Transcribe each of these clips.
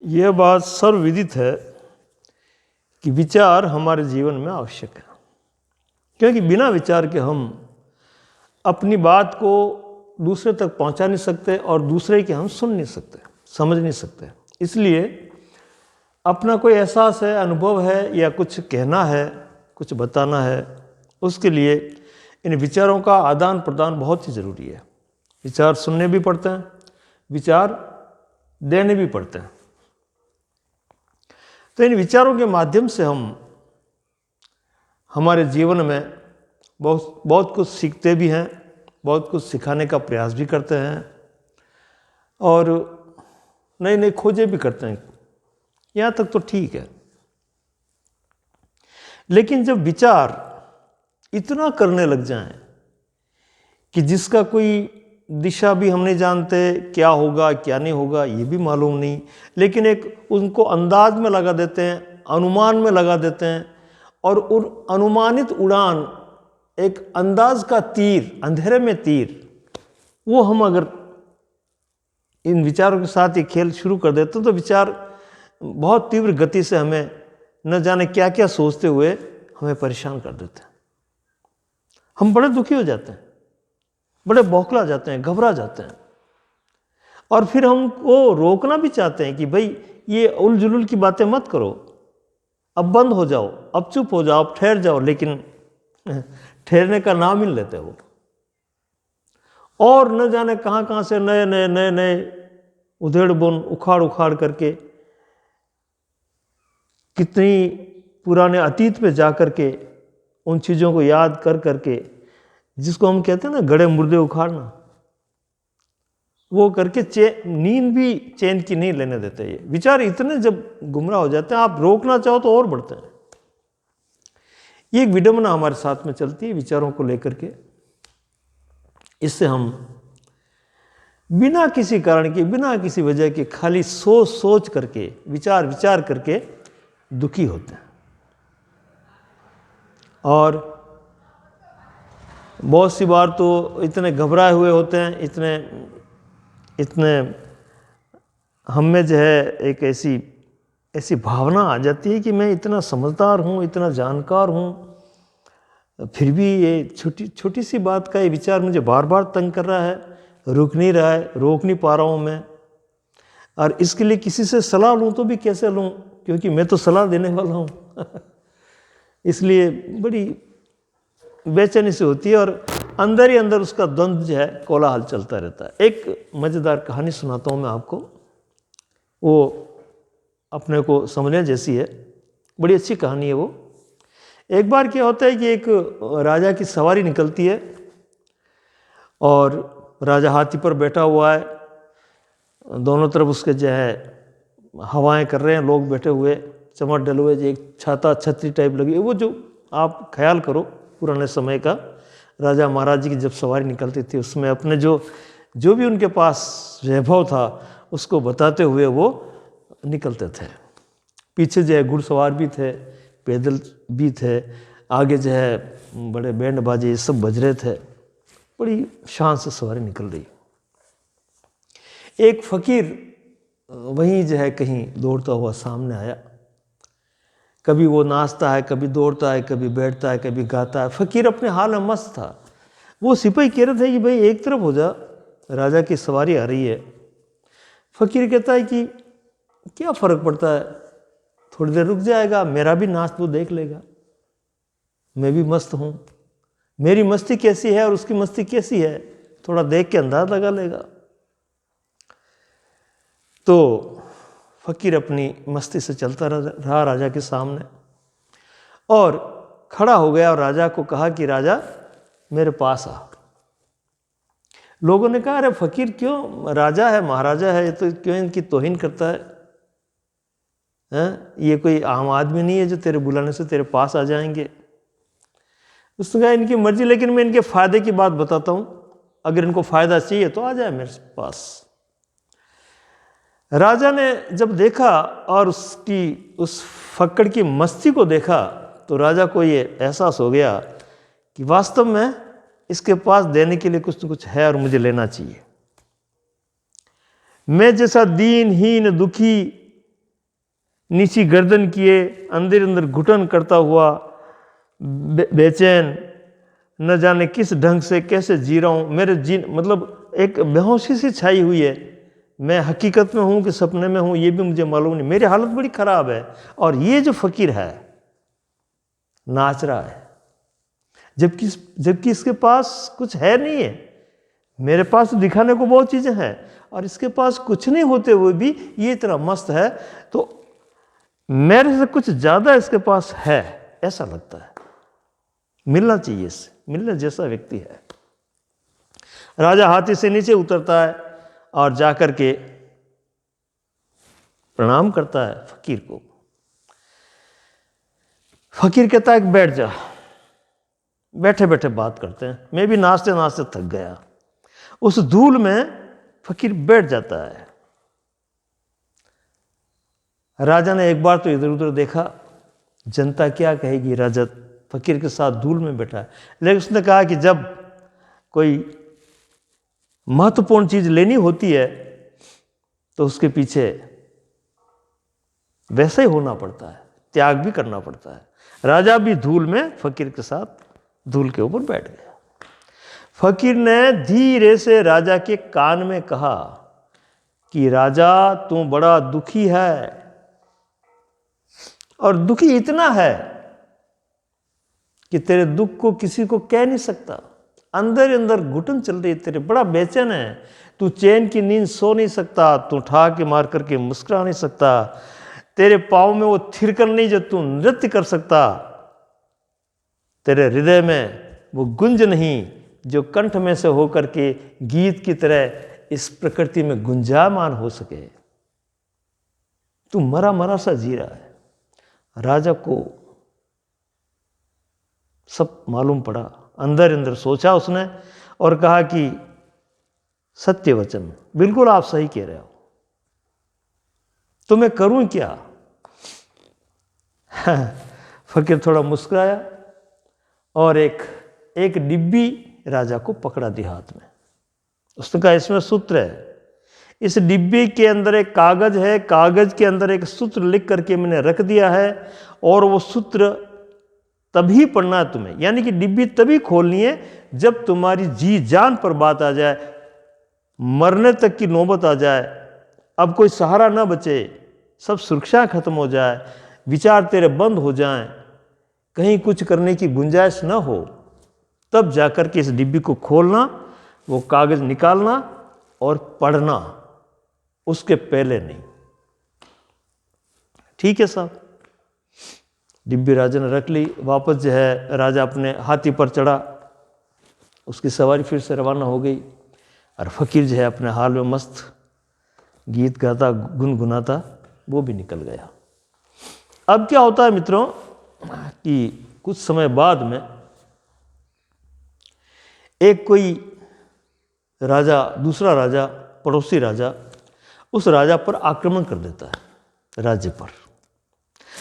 यह बात सर्वविदित है कि विचार हमारे जीवन में आवश्यक है, क्योंकि बिना विचार के हम अपनी बात को दूसरे तक पहुंचा नहीं सकते और दूसरे की हम सुन नहीं सकते, समझ नहीं सकते। इसलिए अपना कोई एहसास है, अनुभव है या कुछ कहना है, कुछ बताना है, उसके लिए इन विचारों का आदान प्रदान बहुत ही ज़रूरी है। विचार सुनने भी पड़ते हैं, विचार देने भी पड़ते हैं। तो इन विचारों के माध्यम से हम हमारे जीवन में बहुत कुछ सीखते भी हैं, बहुत कुछ सिखाने का प्रयास भी करते हैं और नई नई खोजें भी करते हैं। यहाँ तक तो ठीक है, लेकिन जब विचार इतना करने लग जाएं कि जिसका कोई दिशा भी हम नहीं जानते, क्या होगा क्या नहीं होगा ये भी मालूम नहीं, लेकिन एक उनको अंदाज में लगा देते हैं, अनुमान में लगा देते हैं और उन अनुमानित उड़ान, एक अंदाज का तीर, अंधेरे में तीर, वो हम अगर इन विचारों के साथ ये खेल शुरू कर देते हैं तो विचार बहुत तीव्र गति से हमें न जाने क्या क्या सोचते हुए हमें परेशान कर देते हैं। हम बड़े दुखी हो जाते हैं, बड़े बौखला जाते हैं, घबरा जाते हैं और फिर हमको रोकना भी चाहते हैं कि भाई ये उलझुल की बातें मत करो, अब बंद हो जाओ, अब चुप हो जाओ, अब ठहर जाओ, लेकिन ठहरने का नाम ही नहीं लेते हो और न जाने कहाँ से नए उधेड़ बुन उखाड़ करके कितनी पुराने अतीत में जा कर के उन चीज़ों को याद कर करके, जिसको हम कहते हैं ना गड़े मुर्दे उखाड़ना, वो करके नींद भी चैन की नहीं लेने देते। ये विचार इतने जब गुमराह हो जाते हैं, आप रोकना चाहो तो और बढ़ते हैं। ये एक विडंबना हमारे साथ में चलती है विचारों को लेकर के। इससे हम बिना किसी कारण के, बिना किसी वजह के, खाली सोच करके, विचार करके दुखी होते हैं और बहुत सी बार तो इतने घबराए हुए होते हैं, इतने हम में जो है एक ऐसी भावना आ जाती है कि मैं इतना समझदार हूँ, इतना जानकार हूँ, फिर भी ये छोटी सी बात का ये विचार मुझे बार बार तंग कर रहा है, रुक नहीं रहा है, रोक नहीं पा रहा हूँ मैं। और इसके लिए किसी से सलाह लूँ तो भी कैसे लूँ, क्योंकि मैं तो सलाह देने वाला हूँ इसलिए बड़ी बेचैनी से होती है और अंदर ही अंदर उसका द्वंद्व जो है, कोलाहल चलता रहता है। एक मज़ेदार कहानी सुनाता हूँ मैं आपको, वो अपने को समझने जैसी है, बड़ी अच्छी कहानी है वो। एक बार क्या होता है कि एक राजा की सवारी निकलती है और राजा हाथी पर बैठा हुआ है, दोनों तरफ उसके जो है हवाएं कर रहे हैं, लोग बैठे हुए, चमट डले हुए, एक छाता छतरी टाइप लगी है। वो जो आप ख्याल करो पुराने समय का, राजा महाराज जी की जब सवारी निकलती थी उसमें अपने जो भी उनके पास वैभव था उसको बताते हुए वो निकलते थे। पीछे जो है घुड़सवार भी थे, पैदल भी थे, आगे जो है बड़े बैंड बाजे ये सब बज रहे थे, बड़ी शान से सवारी निकल रही। एक फकीर वहीं जो है कहीं दौड़ता हुआ सामने आया, कभी वो नाचता है, कभी दौड़ता है, कभी बैठता है, कभी गाता है। फकीर अपने हाल में मस्त था। वो सिपाही कह रहे थे कि भाई एक तरफ हो जा, राजा की सवारी आ रही है। फकीर कहता है कि क्या फ़र्क पड़ता है, थोड़ी देर रुक जाएगा, मेरा भी नाच वो देख लेगा, मैं भी मस्त हूँ, मेरी मस्ती कैसी है और उसकी मस्ती कैसी है थोड़ा देख के अंदाज लगा लेगा। तो फकीर अपनी मस्ती से चलता रहा राजा के सामने और खड़ा हो गया और राजा को कहा कि राजा मेरे पास आ। लोगों ने कहा अरे फकीर क्यों, राजा है, महाराजा है, ये तो क्यों इनकी तौहीन करता है, ये कोई आम आदमी नहीं है जो तेरे बुलाने से तेरे पास आ जाएंगे। उसने कहा इनकी मर्जी, लेकिन मैं इनके फ़ायदे की बात बताता हूँ, अगर इनको फ़ायदा चाहिए तो आ जाए मेरे पास। राजा ने जब देखा और उस फक्कड़ की मस्ती को देखा तो राजा को ये एहसास हो गया कि वास्तव में इसके पास देने के लिए कुछ न कुछ है और मुझे लेना चाहिए। मैं जैसा दीनहीन दुखी नीची गर्दन किए, अंदर अंदर घुटन करता हुआ, बेचैन, न जाने किस ढंग से कैसे जी रहा हूँ। मेरे जी मतलब एक बेहोशी सी छाई हुई है। मैं हकीकत में हूँ कि सपने में हूँ ये भी मुझे मालूम नहीं। मेरी हालत बड़ी ख़राब है। और ये जो फ़कीर है नाच रहा है, जबकि इसके पास कुछ है नहीं है। मेरे पास दिखाने को बहुत चीज़ें हैं और इसके पास कुछ नहीं होते हुए भी ये इतना मस्त है। तो मेरे से कुछ ज़्यादा इसके पास है, ऐसा लगता है। मिलना चाहिए इससे, मिलने जैसा व्यक्ति है। राजा हाथी से नीचे उतरता है और जाकर के प्रणाम करता है फकीर को। फकीर कहता है कि बैठ जा। बैठे बैठे बात करते हैं। मैं भी नाचते नाचते थक गया। उस धूल में फकीर बैठ जाता है। राजा ने एक बार तो इधर उधर देखा, जनता क्या कहेगी, राजा फकीर के साथ धूल में बैठा है। लेकिन उसने कहा कि जब कोई महत्वपूर्ण चीज लेनी होती है तो उसके पीछे वैसे ही होना पड़ता है, त्याग भी करना पड़ता है। राजा भी धूल में फकीर के साथ धूल के ऊपर बैठ गया। फकीर ने धीरे से राजा के कान में कहा कि राजा तू बड़ा दुखी है, और दुखी इतना है कि तेरे दुख को किसी को कह नहीं सकता। अंदर अंदर घुटन चल रही, तेरे बड़ा बेचैन है। तू चैन की नींद सो नहीं सकता, तू ठहाके मार करके मुस्कुरा नहीं सकता, तेरे पाँव में वो थिरकन नहीं जो तू नृत्य कर सकता, तेरे हृदय में वो गुंज नहीं जो कंठ में से होकर के गीत की तरह इस प्रकृति में गुंजायमान हो सके। तू मरा मरा सा जी रहा है। राजा को सब मालूम पड़ा। अंदर अंदर सोचा उसने और कहा कि सत्य वचन, बिल्कुल आप सही कह रहे हो, तो मैं करूं क्या? फकीर थोड़ा मुस्कुराया और एक डिब्बी राजा को पकड़ा दी हाथ में। उसने कहा इसमें सूत्र है, इस डिब्बी के अंदर एक कागज है, कागज के अंदर एक सूत्र लिख करके मैंने रख दिया है, और वो सूत्र तभी पढ़ना है तुम्हें, यानी कि डिब्बी तभी खोलनी है जब तुम्हारी जी जान पर बात आ जाए, मरने तक की नौबत आ जाए, अब कोई सहारा ना बचे, सब सुरक्षा खत्म हो जाए, विचार तेरे बंद हो जाएं, कहीं कुछ करने की गुंजाइश ना हो, तब जाकर के इस डिब्बी को खोलना, वो कागज निकालना और पढ़ना, उसके पहले नहीं। ठीक है साहब। डिब्बी राजा ने रख ली। वापस जो है राजा अपने हाथी पर चढ़ा, उसकी सवारी फिर से रवाना हो गई और फकीर जो है अपने हाल में मस्त गीत गाता गुनगुनाता वो भी निकल गया। अब क्या होता है मित्रों कि कुछ समय बाद में एक कोई राजा, दूसरा राजा, पड़ोसी राजा, उस राजा पर आक्रमण कर देता है, राज्य पर।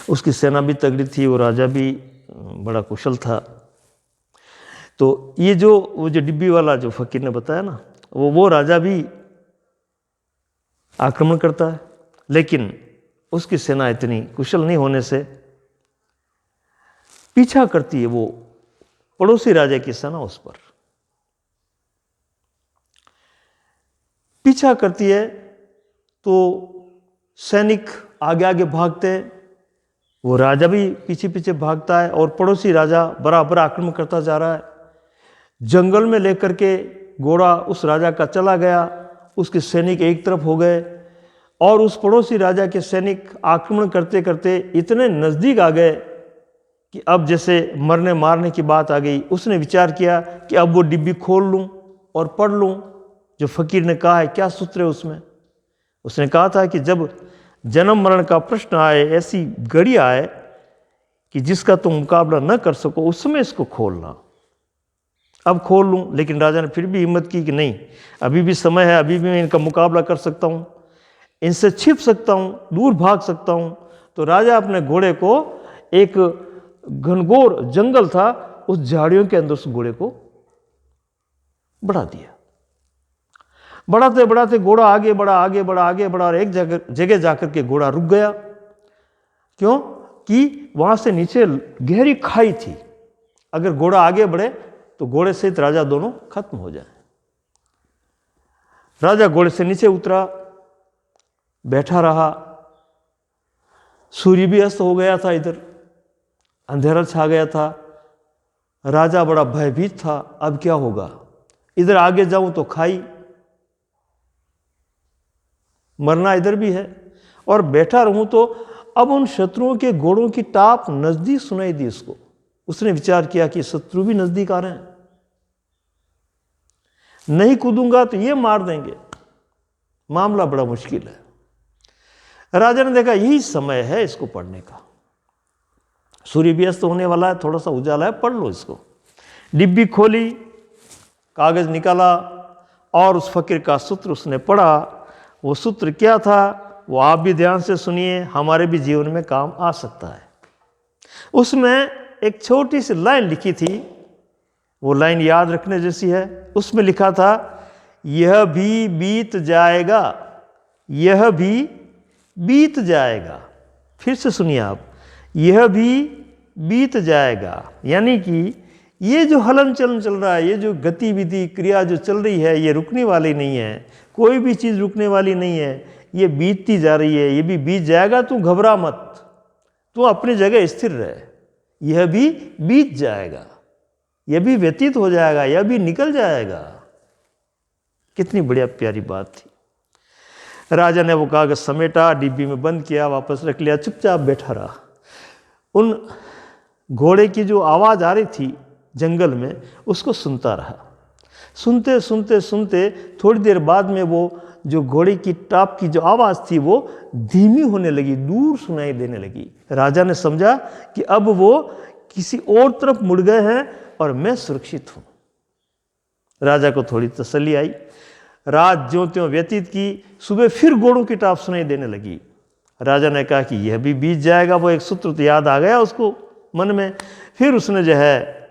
उसकी सेना भी तगड़ी थी, वो राजा भी बड़ा कुशल था। तो ये वो जो डिब्बी वाला जो फकीर ने बताया ना, वो राजा भी आक्रमण करता है, लेकिन उसकी सेना इतनी कुशल नहीं होने से पीछा करती है वो पड़ोसी राजा की सेना, उस पर पीछा करती है। तो सैनिक आगे आगे भागते हैं, वो राजा भी पीछे पीछे भागता है और पड़ोसी राजा बराबर आक्रमण करता जा रहा है। जंगल में लेकर के घोड़ा उस राजा का चला गया, उसके सैनिक एक तरफ हो गए और उस पड़ोसी राजा के सैनिक आक्रमण करते करते इतने नज़दीक आ गए कि अब जैसे मरने मारने की बात आ गई। उसने विचार किया कि अब वो डिब्बी खोल लूं और पढ़ लूं जो फकीर ने कहा है। क्या सूत्र है उसमें? उसने कहा था कि जब जन्म मरण का प्रश्न आए, ऐसी घड़ी आए कि जिसका तुम मुकाबला न कर सको, उस समय इसको खोलना। अब खोल लूं, लेकिन राजा ने फिर भी हिम्मत की कि नहीं, अभी भी समय है, अभी भी मैं इनका मुकाबला कर सकता हूं, इनसे छिप सकता हूं, दूर भाग सकता हूं। तो राजा अपने घोड़े को, एक घनघोर जंगल था, उस झाड़ियों के अंदर उस घोड़े को बढ़ा दिया। बढ़ाते बढ़ाते घोड़ा आगे बढ़ा, आगे बढ़ा, आगे बढ़ा और एक जगह जाकर के घोड़ा रुक गया। क्यों कि वहाँ से नीचे गहरी खाई थी, अगर घोड़ा आगे बढ़े तो घोड़े सहित राजा दोनों खत्म हो जाए। राजा घोड़े से नीचे उतरा, बैठा रहा। सूर्य भी अस्त हो गया था, इधर अंधेरा छा गया था। राजा बड़ा भयभीत था, अब क्या होगा, इधर आगे जाऊं तो खाई, मरना इधर भी है, और बैठा रहूं तो अब उन शत्रुओं के घोड़ों की टाप नजदीक सुनाई दी उसको। उसने विचार किया कि शत्रु भी नजदीक आ रहे हैं, नहीं कूदूंगा तो ये मार देंगे, मामला बड़ा मुश्किल है। राजा ने देखा यही समय है इसको पढ़ने का, सूर्य भी अस्त होने वाला है, थोड़ा सा उजाला है, पढ़ लो इसको। डिब्बी खोली, कागज निकाला और उस फकीर का सूत्र उसने पढ़ा। वो सूत्र क्या था वो आप भी ध्यान से सुनिए, हमारे भी जीवन में काम आ सकता है। उसमें एक छोटी सी लाइन लिखी थी, वो लाइन याद रखने जैसी है। उसमें लिखा था, यह भी बीत जाएगा, यह भी बीत जाएगा। फिर से सुनिए आप, यह भी बीत जाएगा। यानी कि ये जो हलन चलन चल रहा है, ये जो गतिविधि क्रिया जो चल रही है, ये रुकने वाली नहीं है, कोई भी चीज़ रुकने वाली नहीं है, ये बीतती जा रही है, ये भी बीत जाएगा। तू घबरा मत, तू अपनी जगह स्थिर रहे, यह भी बीत जाएगा, यह भी व्यतीत हो जाएगा, यह भी निकल जाएगा। कितनी बढ़िया प्यारी बात थी। राजा ने वो कागज समेटा, डिब्बी में बंद किया, वापस रख लिया, चुपचाप बैठा रहा। उन घोड़े की जो आवाज़ आ रही थी जंगल में, उसको सुनता रहा। सुनते सुनते सुनते थोड़ी देर बाद में वो जो घोड़े की टाप की जो आवाज़ थी वो धीमी होने लगी, दूर सुनाई देने लगी। राजा ने समझा कि अब वो किसी और तरफ मुड़ गए हैं और मैं सुरक्षित हूँ। राजा को थोड़ी तसल्ली आई। रात ज्यों त्यों व्यतीत की, सुबह फिर घोड़ों की टाप सुनाई देने लगी। राजा ने कहा कि यह भी बीत जाएगा। वो एक सूत्र तो याद आ गया उसको मन में। फिर उसने जो है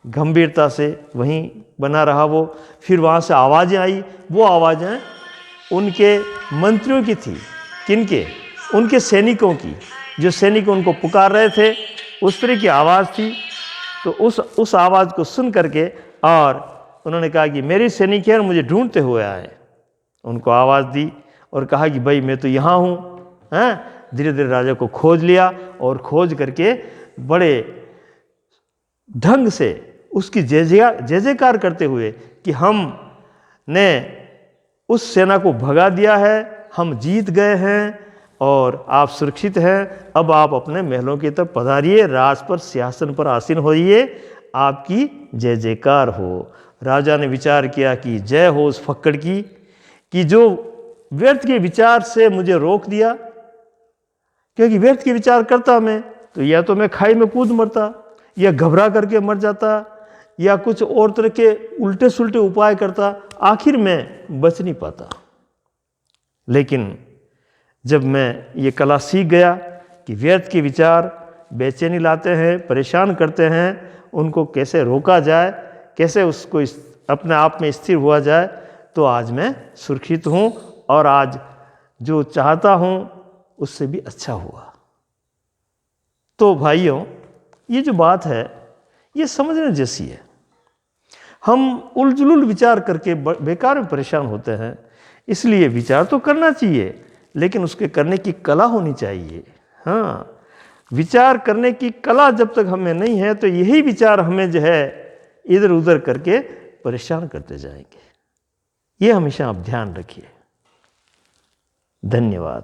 गंभीरता से वहीं बना रहा वो। फिर वहाँ से आवाज़ें आई। वो आवाज़ें उनके मंत्रियों की थी। किनके? उनके सैनिकों की। जो सैनिक उनको पुकार रहे थे, उस तरह की आवाज़ थी। तो उस आवाज़ को सुन करके और उन्होंने कहा कि मेरी सैनिक है और मुझे ढूंढते हुए आए। उनको आवाज़ दी और कहा कि भाई मैं तो यहाँ हूँ। हैं? धीरे धीरे राजा को खोज लिया और खोज करके बड़े ढंग से उसकी जय जयकार करते हुए कि हमने उस सेना को भगा दिया है, हम जीत गए हैं और आप सुरक्षित हैं। अब आप अपने महलों की तरफ पधारिए, राज पर सिंहासन पर आसीन होइए, आपकी जय जयकार हो। राजा ने विचार किया कि जय हो उस फक्कड़ की कि जो व्यर्थ के विचार से मुझे रोक दिया। क्योंकि व्यर्थ के विचार करता मैं तो या तो मैं खाई में कूद मरता, या घबरा करके मर जाता, या कुछ और तरह के उल्टे सुलटे उपाय करता, आखिर मैं बच नहीं पाता। लेकिन जब मैं ये कला सीख गया कि व्यर्थ के विचार बेचैनी लाते हैं, परेशान करते हैं, उनको कैसे रोका जाए, कैसे उसको अपने आप में स्थिर हुआ जाए, तो आज मैं सुरक्षित हूँ और आज जो चाहता हूँ उससे भी अच्छा हुआ। तो भाइयों, ये जो बात है ये समझने जैसी है। हम उलझुल विचार करके बेकार में परेशान होते हैं। इसलिए विचार तो करना चाहिए, लेकिन उसके करने की कला होनी चाहिए। हाँ, विचार करने की कला जब तक हमें नहीं है तो यही विचार हमें जो है इधर उधर करके परेशान करते जाएंगे। ये हमेशा आप ध्यान रखिए। धन्यवाद।